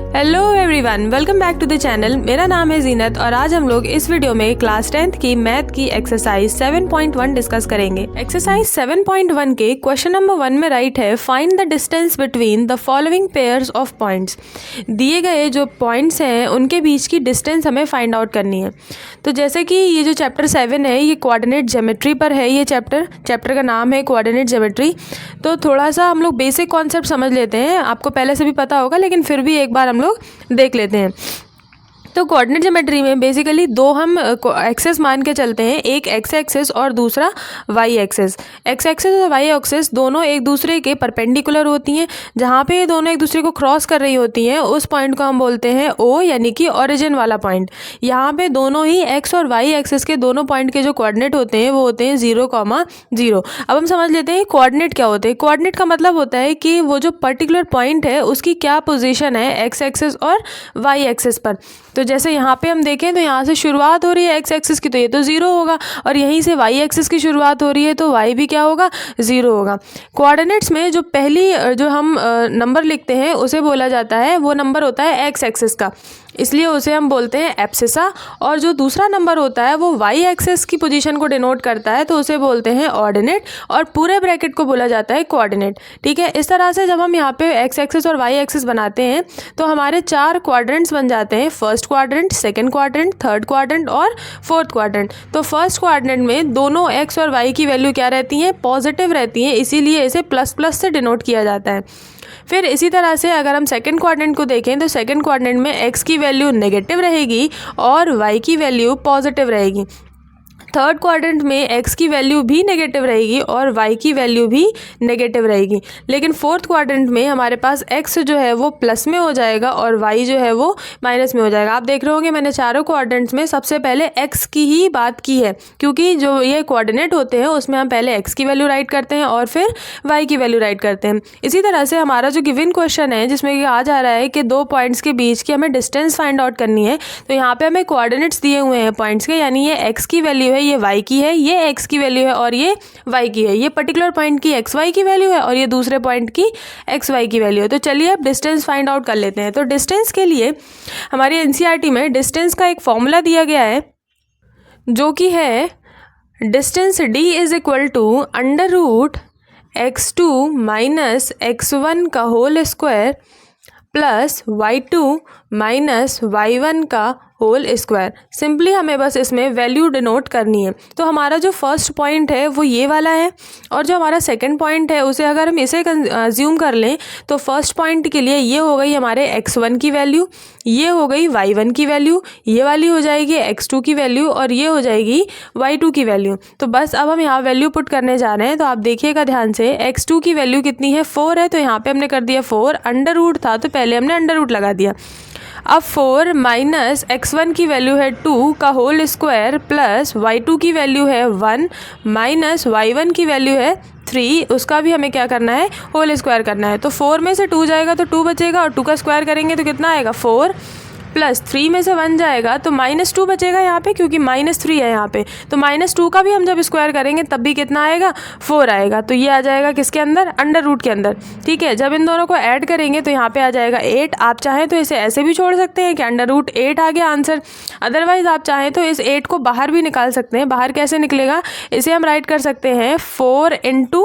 Hello everyone, welcome back to the channel. मेरा नाम है जीनत और आज हम लोग इस वीडियो में क्लास 10th की मैथ की एक्सरसाइज 7.1 डिस्कस करेंगे। एक्सरसाइज 7.1 के क्वेश्चन नंबर 1 में राइट है, find the distance between the following pairs of points. दिए गए जो पॉइंट्स हैं उनके बीच की डिस्टेंस हमें फाइंड आउट करनी है। तो जैसे कि ये जो चैप्टर 7 है ये कोऑर्डिनेट ज्योमेट्री पर है। ये चैप्टर का नाम है कोऑर्डिनेट ज्योमेट्री। तो थोड़ा सा हम लोग बेसिक कॉन्सेप्ट समझ लेते हैं। आपको पहले से भी पता होगा लेकिन फिर भी एक बार हम लोग देख लेते हैं। तो कोऑर्डिनेट ज्योमेट्री में बेसिकली दो हम एक्सेस मान के चलते हैं, एक एक्स एक्सेस और दूसरा वाई एक्सेस। एक्स एक्सेस और वाई एक्सेस दोनों एक दूसरे के परपेंडिकुलर होती हैं। जहाँ पे ये दोनों एक दूसरे को क्रॉस कर रही होती हैं उस पॉइंट को हम बोलते हैं ओ, यानी कि ओरिजिन वाला पॉइंट। यहाँ पे दोनों ही एक्स और वाई एक्सेस के दोनों पॉइंट के जो कोऑर्डिनेट होते हैं वो होते हैं 0,0। अब हम समझ लेते हैं कोऑर्डिनेट क्या होते हैं। कोऑर्डिनेट का मतलब होता है कि वो जो पर्टिकुलर पॉइंट है उसकी क्या पोजीशन है एक्स एक्सेस और वाई एक्सेस पर। तो जैसे यहाँ पे हम देखें तो यहाँ से शुरुआत हो रही है एक्स एक्सिस की, तो ये तो 0 होगा, और यहीं से वाई एक्सिस की शुरुआत हो रही है तो वाई भी क्या होगा, 0 होगा। कोऑर्डिनेट्स में जो पहली जो हम नंबर लिखते हैं उसे बोला जाता है, वो नंबर होता है एक्स एक्सिस का, इसलिए उसे हम बोलते हैं एब्सिसा। और जो दूसरा नंबर होता है वो वाई एक्सिस की पोजीशन को डिनोट करता है तो उसे बोलते हैं ऑर्डिनेट, और पूरे ब्रैकेट को बोला जाता है कोऑर्डिनेट। ठीक है, इस तरह से जब हम यहाँ पे एक्स एक्सिस और वाई एक्सिस बनाते हैं तो हमारे 4 क्वाड्रेंट्स बन जाते हैं, first quadrant, second quadrant, third quadrant और फोर्थ क्वाड्रेंट। तो फर्स्ट क्वाड्रेंट में दोनों एक्स और वाई की वैल्यू क्या रहती हैं, पॉजिटिव रहती हैं, इसीलिए इसे प्लस प्लस से डिनोट किया जाता है। फिर इसी तरह से अगर हम सेकंड क्वाड्रेंट को देखें तो सेकंड क्वाड्रेंट में एक्स की वैल्यू नेगेटिव रहेगी और वाई की वैल्यू पॉजिटिव रहेगी। थर्ड क्वाड्रेंट में एक्स की वैल्यू भी नेगेटिव रहेगी और वाई की वैल्यू भी नेगेटिव रहेगी। लेकिन फोर्थ क्वाड्रेंट में हमारे पास एक्स जो है वो प्लस में हो जाएगा और वाई जो है वो माइनस में हो जाएगा। आप देख रहे होंगे मैंने चारों क्वाड्रेंट्स में सबसे पहले एक्स की ही बात की है, क्योंकि जो ये कोऑर्डिनेट होते हैं उसमें हम पहले एक्स की वैल्यू राइट करते हैं और फिर वाई की वैल्यू राइट करते हैं। इसी तरह से हमारा जो गिवन क्वेश्चन है जिसमें कि आ जा रहा है कि दो पॉइंट्स के बीच की हमें डिस्टेंस फाइंड आउट करनी है, तो यहाँ पे हमें कोऑर्डिनेट्स दिए हुए हैं पॉइंट्स के, यानी ये एक्स की वैल्यू है, ये वाई की है, ये एक्स की वैल्यू है और ये वाई की है। ये पर्टिकुलर पॉइंट की एक्स वाई की वैल्यू है और ये दूसरे पॉइंट की एक्स वाई की वैल्यू है। तो चलिए अब डिस्टेंस फाइंड आउट कर लेते हैं। तो डिस्टेंस के लिए हमारी एनसीईआरटी में डिस्टेंस का एक फॉर्मूला दिया गया है जो कि है distance d is equal to under root x2 minus x1 का whole square plus y2 minus y1 का होल स्क्वायर। सिंपली हमें बस इसमें वैल्यू डिनोट करनी है। तो हमारा जो फर्स्ट पॉइंट है वो ये वाला है और जो हमारा सेकंड पॉइंट है उसे अगर हम इसे अज्यूम कर लें तो फर्स्ट पॉइंट के लिए ये हो गई हमारे x1 की वैल्यू, ये हो गई y1 की वैल्यू, ये वाली हो जाएगी x2 की वैल्यू और ये हो जाएगी y2 की वैल्यू। तो बस अब हम यहाँ वैल्यू पुट करने जा रहे हैं। तो आप देखिएगा ध्यान से, x2 की वैल्यू कितनी है, 4 है, तो यहाँ पे हमने कर दिया 4। अंडर रूट था तो पहले हमने अंडर रूट लगा दिया। अब 4 माइनस x1 की वैल्यू है 2 का होल स्क्वायर प्लस y2 की वैल्यू है 1 माइनस y1 की वैल्यू है 3, उसका भी हमें क्या करना है, होल स्क्वायर करना है। तो 4 में से 2 जाएगा तो 2 बचेगा और 2 का स्क्वायर करेंगे तो कितना आएगा, 4 प्लस 3 में से 1 जाएगा तो -2 बचेगा यहाँ पे, क्योंकि -3 है यहाँ पे। तो -2 का भी हम जब स्क्वायर करेंगे तब भी कितना आएगा, 4 आएगा। तो ये आ जाएगा किसके अंदर, अंडर रूट के अंदर। ठीक है, जब इन दोनों को ऐड करेंगे तो यहाँ पे आ जाएगा 8। आप चाहें तो इसे ऐसे भी छोड़ सकते हैं कि अंडर रूट 8 आ गया आंसर। अदरवाइज आप चाहें तो इस 8 को बाहर भी निकाल सकते हैं। बाहर कैसे निकलेगा, इसे हम राइट कर सकते हैं 4 ×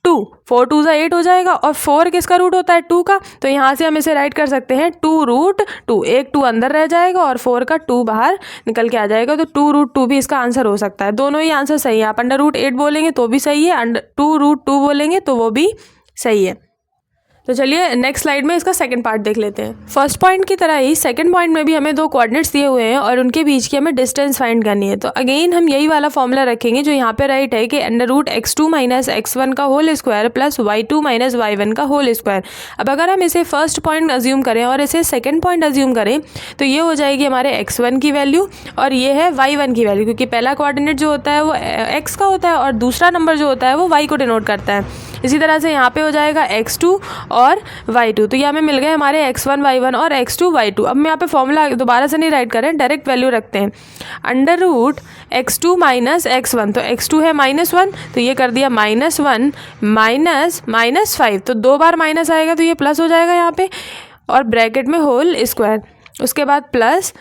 2, 4 2 8 हो जाएगा और 4 किसका रूट होता है, 2 का। तो यहाँ से हम इसे राइट कर सकते हैं 2√2। एक 2 अंदर रह जाएगा और 4 का 2 बाहर निकल के आ जाएगा, तो 2√2 भी इसका आंसर हो सकता है। दोनों ही आंसर सही है। आप अंडर रूट 8 बोलेंगे तो भी सही है, 2√2 बोलेंगे तो वो भी सही है। तो चलिए नेक्स्ट स्लाइड में इसका सेकंड पार्ट देख लेते हैं। फर्स्ट पॉइंट की तरह ही सेकंड पॉइंट में भी हमें दो कोऑर्डिनेट्स दिए हुए हैं और उनके बीच की हमें डिस्टेंस फाइंड करनी है। तो अगेन हम यही वाला फॉर्मूला रखेंगे जो यहाँ पे राइट है कि under root x2 minus x1 का whole square plus y2 minus y1 का होल स्क्वायर। अब अगर हम इसे फर्स्ट पॉइंट अज्यूम करें और इसे सेकेंड पॉइंट अज्यूम करें तो ये हो जाएगी हमारे x1 की वैल्यू और ये है y1 की वैल्यू, क्योंकि पहला कोऑर्डिनेट जो होता है वो x का होता है और दूसरा नंबर जो होता है वो y को डिनोट करता है। इसी तरह से यहाँ पे हो जाएगा x2 और y2। तो ये हमें मिल गए हमारे x1 y1 और x2 y2। अब हम यहाँ पे फॉर्मूला दोबारा से नहीं राइट करें, डायरेक्ट वैल्यू रखते हैं। Under root x2 minus x1, तो x2 है -1 तो ये कर दिया -1 माइनस -5, तो 2 बार माइनस आएगा तो ये प्लस हो जाएगा यहाँ पे। और ब्रैकेट में होल स्क्वायर, उसके बाद प्लस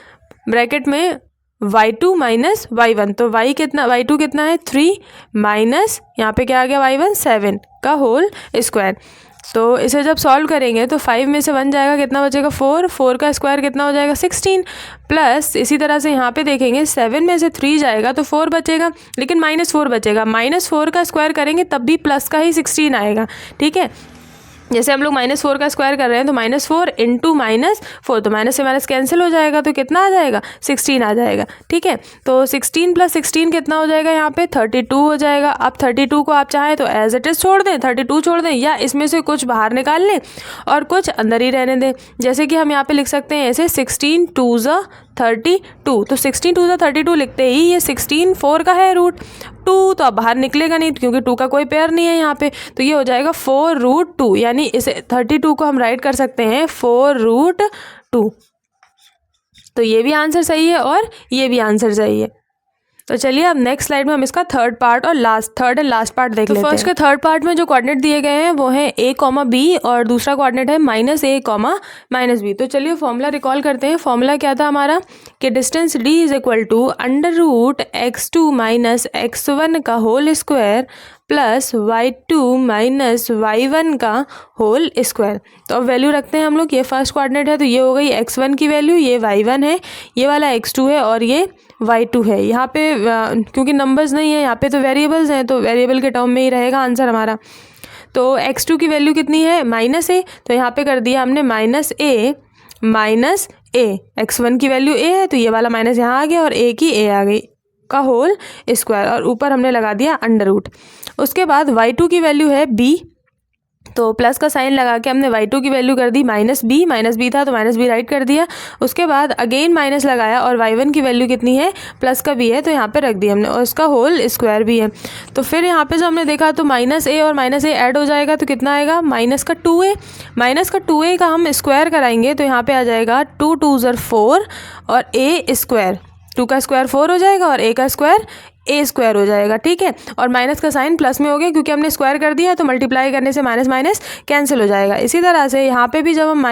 ब्रैकेट में y2 माइनस y1, तो y2 कितना है 3 माइनस यहाँ पे क्या आ गया y1 7 का होल स्क्वायर। तो इसे जब सॉल्व करेंगे तो 5 में से 1 जाएगा, कितना बचेगा 4 का स्क्वायर कितना हो जाएगा 16, प्लस इसी तरह से यहाँ पे देखेंगे 7 में से 3 जाएगा तो 4 बचेगा, लेकिन -4 बचेगा, -4 का स्क्वायर करेंगे तब भी प्लस का ही 16 आएगा। ठीक है, जैसे हम लोग -4 का स्क्वायर कर रहे हैं तो -4 इंटू -4, तो माइनस से माइनस कैंसिल हो जाएगा, तो कितना आ जाएगा 16 आ जाएगा। ठीक है, तो 16 + 16 कितना हो जाएगा यहाँ पे 32 हो जाएगा। अब 32 को आप चाहें तो एज इट इज़ छोड़ दें, 32 छोड़ दें, या इसमें से कुछ बाहर निकाल लें और कुछ अंदर ही रहने दें। जैसे कि हम यहाँ पे लिख सकते हैं ऐसे 16 2 ज़ा 32, तो 16 2 ज़ा 32 लिखते ही ये 16 4 का है रूट 2, तो अब बाहर निकलेगा नहीं क्योंकि 2 का कोई पेयर नहीं है यहाँ पे, तो ये हो जाएगा 4√2, यानी इसे 32 को हम राइट कर सकते हैं 4√2। तो ये भी आंसर सही है और ये भी आंसर सही है। तो चलिए अब नेक्स्ट स्लाइड में हम इसका थर्ड एंड लास्ट पार्ट देख लेते हैं। फर्स्ट के थर्ड पार्ट में जो कोऑर्डिनेट दिए गए हैं वो है a, b और दूसरा कोऑर्डिनेट है -a, -b। तो चलिए फॉर्मूला रिकॉल करते हैं। फॉर्मूला क्या था हमारा कि डिस्टेंस d = √x2 - x1 का whole square plus y2 - y1 का होल स्क्वायर। तो अब वैल्यू रखते हैं हम लोग। ये फर्स्ट कोऑर्डिनेट है तो ये हो गई x1 की वैल्यू, ये y1 है, ये वाला x2 है और ये y2 है। यहाँ पे क्योंकि नंबर्स नहीं है यहाँ पे तो वेरिएबल्स हैं, तो वेरिएबल के टर्म में ही रहेगा आंसर हमारा। तो x2 की वैल्यू कितनी है -a, तो यहाँ पे कर दिया हमने -a, x1 की वैल्यू a है तो ये वाला माइनस यहाँ आ गया और a की a आ गई का होल स्क्वायर, और ऊपर हमने लगा दिया √ उसके बाद y2 की वैल्यू है b, तो प्लस का साइन लगा के हमने y2 की वैल्यू कर दी -b था तो -b राइट कर दिया। उसके बाद अगेन माइनस लगाया और y1 की वैल्यू कितनी है प्लस का b है तो यहाँ पे रख दिया हमने, और उसका होल स्क्वायर भी है। तो फिर यहाँ पे जो हमने देखा तो -a और -a ऐड हो जाएगा तो कितना आएगा -2a का हम स्क्वायर कराएंगे तो यहाँ पे आ जाएगा 2 2 ज़र 4 और a स्क्वायर, 2 का स्क्वायर 4 हो जाएगा और a का स्क्वायर a स्क्वायर हो जाएगा। ठीक है, और माइनस का साइन प्लस में हो गया क्योंकि हमने स्क्वायर कर दिया तो मल्टीप्लाई करने से माइनस कैंसिल हो जाएगा। इसी तरह से यहाँ पे भी जब हम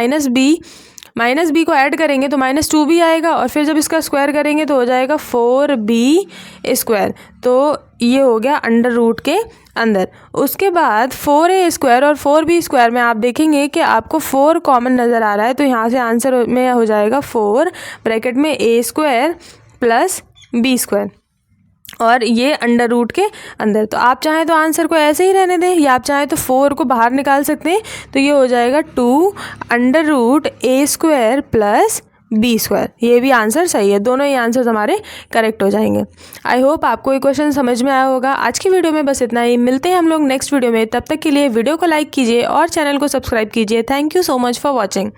-b को ऐड करेंगे तो -2 भी आएगा और फिर जब इसका स्क्वायर करेंगे तो हो जाएगा 4b स्क्वायर, तो ये हो गया √ के अंदर। उसके बाद 4a स्क्वायर और 4b स्क्वायर में आप देखेंगे कि आपको 4 कॉमन नज़र आ रहा है, तो यहाँ से आंसर में हो जाएगा 4 ब्रैकेट में a square plus b square और ये √ के अंदर। तो आप चाहें तो आंसर को ऐसे ही रहने दें या आप चाहें तो 4 को बाहर निकाल सकते हैं, तो ये हो जाएगा 2 √a square plus b square. ये भी आंसर सही है, दोनों ही आंसर्स हमारे करेक्ट हो जाएंगे। आई होप आपको ये क्वेश्चन समझ में आया होगा। आज की वीडियो में बस इतना ही, मिलते हैं हम लोग नेक्स्ट वीडियो में। तब तक के लिए वीडियो को लाइक कीजिए और चैनल को सब्सक्राइब कीजिए। Thank you so much for watching.